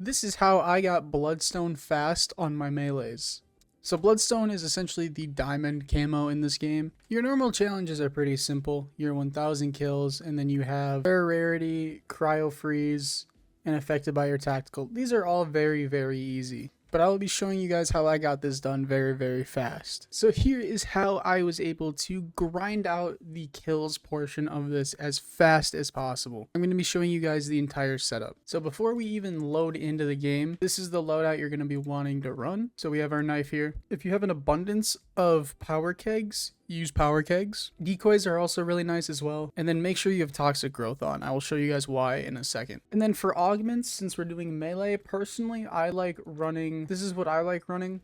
This is how I got Bloodstone fast on my melees. So Bloodstone is essentially the diamond camo in this game. Your normal challenges are pretty simple. Your 1000 kills, and then you have rare rarity, cryo freeze, and affected by your tactical. These are all very, very easy. But I will be showing you guys how I got this done very, very fast. So here is how I was able to grind out the kills portion of this as fast as possible. I'm going to be showing you guys the entire setup. So before we even load into the game, this is the loadout you're going to be wanting to run. So we have our knife here. If you have an abundance of power kegs, use power kegs. Decoys are also really nice as well. And then make sure you have toxic growth on. I will show you guys why in a second. And then for augments, since we're doing melee, personally, I like running. This is what I like running.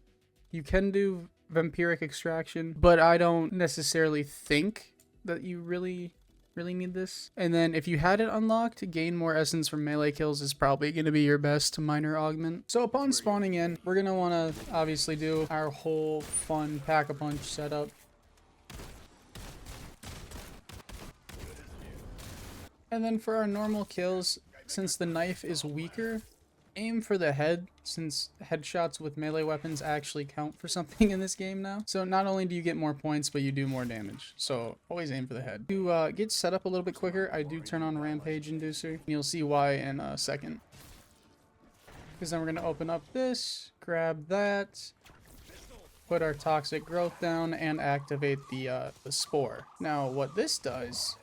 You can do vampiric extraction, but I don't necessarily think that you really need this. And then if you had it unlocked, gain more essence from melee kills is probably going to be your best minor augment. So upon spawning in, we're going to want to obviously do our whole fun pack-a-punch setup. And then for our normal kills, since the knife is weaker, aim for the head, since headshots with melee weapons actually count for something in this game now. So not only do you get more points, but you do more damage. So always aim for the head. To get set up a little bit quicker, I do turn on Rampage Inducer. And you'll see why in a second. Because then we're going to open up this, grab that, put our toxic growth down, and activate the spore. Now what this does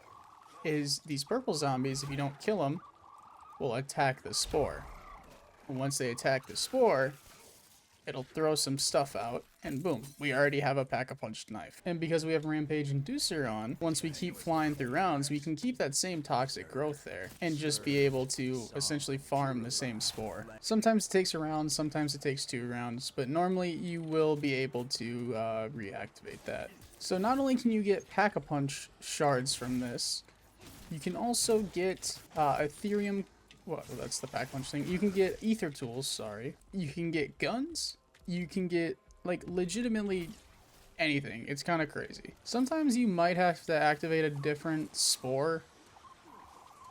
is these purple zombies, if you don't kill them, will attack the spore. And once they attack the spore, it'll throw some stuff out, and boom, we already have a pack-a-punch knife. And because we have Rampage Inducer on, once we keep flying through rounds, we can keep that same toxic growth there, and just be able to essentially farm the same spore. Sometimes it takes a round, sometimes it takes 2 rounds, but normally you will be able to reactivate that. So not only can you get pack-a-punch shards from this, you can also get Ethereum. Well, that's the pack punch thing. You can get ether tools, sorry. You can get guns. You can get, like, legitimately anything. It's kind of crazy. Sometimes you might have to activate a different spore,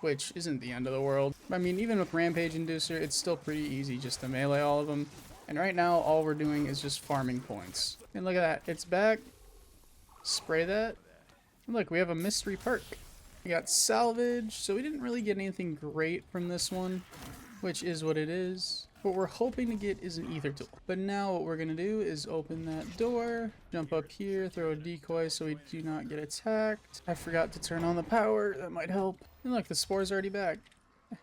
which isn't the end of the world. I mean, even with Rampage Inducer, it's still pretty easy just to melee all of them. And right now, all we're doing is just farming points. And look at that. It's back. Spray that. And look, we have a mystery perk. We got salvage, so we didn't really get anything great from this one, which is what it is. What we're hoping to get is an ether tool. But now what we're going to do is open that door, jump up here, throw a decoy so we do not get attacked. I forgot to turn on the power, that might help. And look, the spore's already back.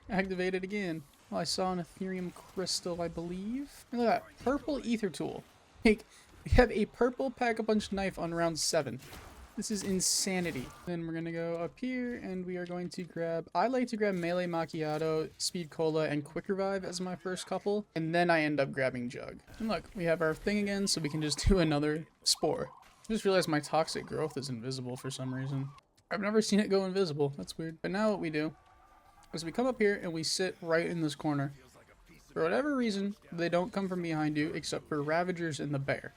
Activate it again. Well, I saw an Ethereum crystal, I believe. And look at that, purple ether tool. Like, we have a purple pack-a-punch knife on round 7. This is insanity. Then we're going to go up here and we are going to grab, I like to grab Melee Macchiato, Speed Cola, and Quick Revive as my first couple. And then I end up grabbing Jug. And look, we have our thing again, so we can just do another spore. I just realized my toxic growth is invisible for some reason. I've never seen it go invisible. That's weird. But now what we do is we come up here and we sit right in this corner. For whatever reason, they don't come from behind you except for Ravagers and the bear.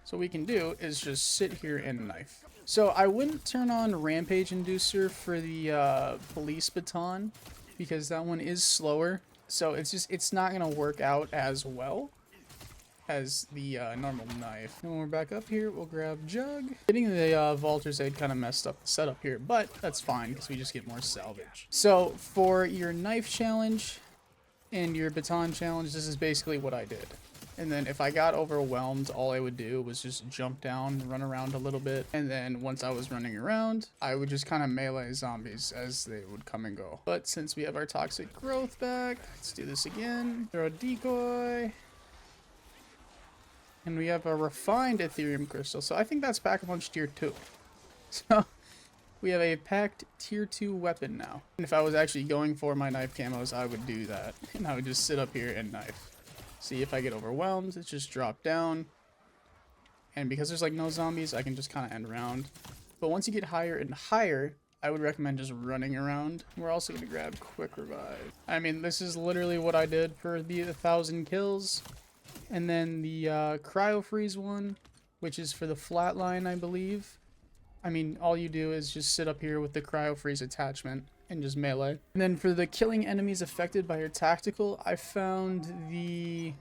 So what we can do is just sit here and knife. So I wouldn't turn on Rampage Inducer for the police baton because that one is slower. So it's not gonna work out as well as the normal knife. And when we're back up here, we'll grab Jug. Getting the Vaulter's Aid kind of messed up the setup here, but that's fine because we just get more salvage. So for your knife challenge and your baton challenge, this is basically what I did. And then if I got overwhelmed, all I would do was just jump down, run around a little bit. And then once I was running around, I would just kind of melee zombies as they would come and go. But since we have our toxic growth back, let's do this again. Throw a decoy. And we have a refined Ethereum crystal. So I think that's pack-a-punch tier 2. So we have a packed tier 2 weapon now. And if I was actually going for my knife camos, I would do that. And I would just sit up here and knife. See, if I get overwhelmed, it's just drop down. And because there's like no zombies, I can just kind of end round. But once you get higher and higher, I would recommend just running around. We're also going to grab Quick Revive. I mean, this is literally what I did for the 1000 kills. And then the Cryo Freeze one, which is for the flatline, I believe. I mean, all you do is just sit up here with the Cryo Freeze attachment. and just melee. And then for the killing enemies affected by your tactical, I found the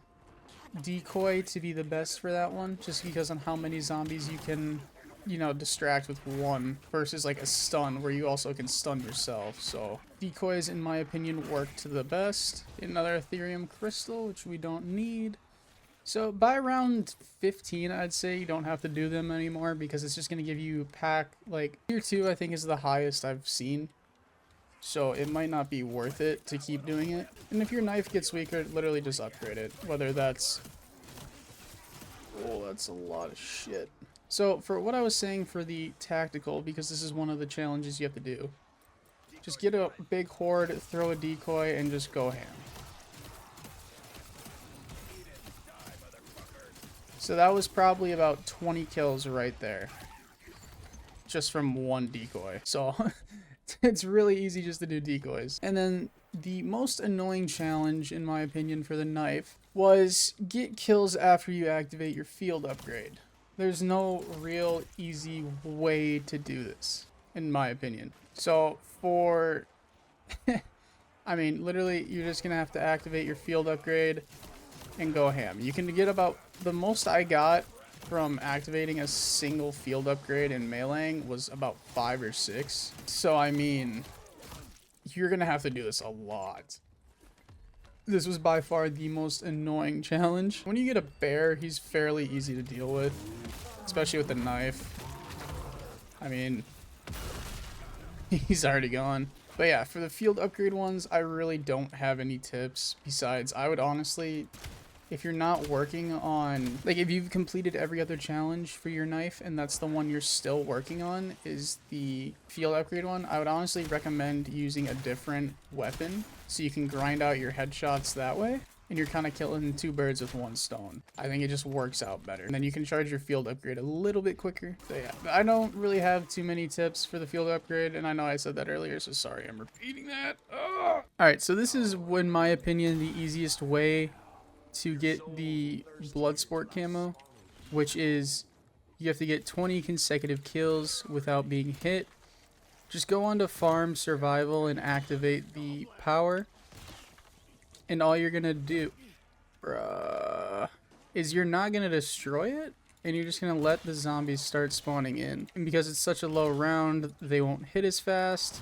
decoy to be the best for that one, just because on how many zombies you can, you know, distract with one versus like a stun where you also can stun yourself. So decoys, in my opinion, work to the best. Another Ethereum crystal, which we don't need. So by round 15, I'd say you don't have to do them anymore because it's just going to give you pack, like tier 2 I think is the highest I've seen. So it might not be worth it to keep doing it. And if your knife gets weaker, literally just upgrade it. Whether that's... Oh, that's a lot of shit. So for what I was saying for the tactical, because this is one of the challenges you have to do, just get a big horde, throw a decoy, and just go ham. So that was probably about 20 kills right there. Just from one decoy. So it's really easy just to do decoys. And then the most annoying challenge, in my opinion, for the knife was get kills after you activate your field upgrade. There's no real easy way to do this, in my opinion. So for... I mean, literally, you're just going to have to activate your field upgrade and go ham. You can get about... The most I got from activating a single field upgrade in meleeing was about 5 or 6. So, I mean, you're going to have to do this a lot. This was by far the most annoying challenge. When you get a bear, he's fairly easy to deal with, especially with the knife. I mean, he's already gone. But yeah, for the field upgrade ones, I really don't have any tips. Besides, I would honestly... If you're not working on, like if you've completed every other challenge for your knife and that's the one you're still working on is the field upgrade one, I would honestly recommend using a different weapon so you can grind out your headshots that way and you're kind of killing 2 birds with 1 stone. I think it just works out better. And then you can charge your field upgrade a little bit quicker. So yeah, I don't really have too many tips for the field upgrade and I know I said that earlier, so sorry I'm repeating that. Alright, so this is, in my opinion, the easiest way to get the Bloodsport camo, which is you have to get 20 consecutive kills without being hit. Just go on to farm survival and activate the power, and all you're gonna do is you're not gonna destroy it and you're just gonna let the zombies start spawning in, and because it's such a low round they won't hit as fast.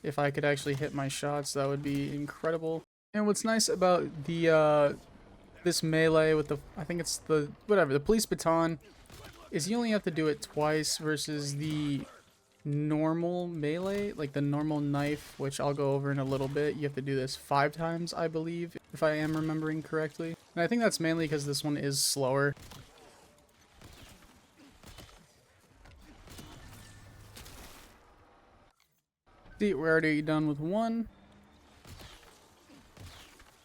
If I could actually hit my shots, that would be incredible. And what's nice about the this melee with the, I think it's the, whatever, the police baton, is you only have to do it twice versus the normal melee, like the normal knife, which I'll go over in a little bit. You have to do this 5 times, I believe, if I am remembering correctly. And I think that's mainly because this one is slower. See, we're already done with 1.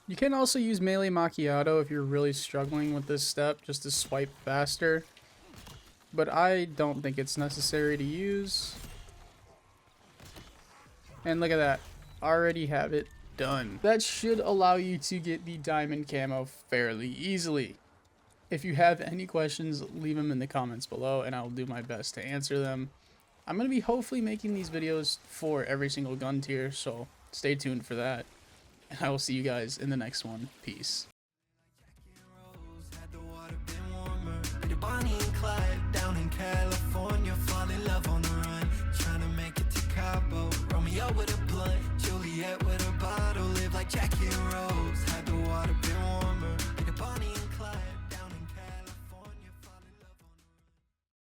You can also use melee macchiato if you're really struggling with this step, just to swipe faster. But I don't think it's necessary to use. And look at that. Already have it done. That should allow you to get the diamond camo fairly easily. If you have any questions, leave them in the comments below and I'll do my best to answer them. I'm going to be hopefully making these videos for every single gun tier, so stay tuned for that. And I will see you guys in the next one. Peace.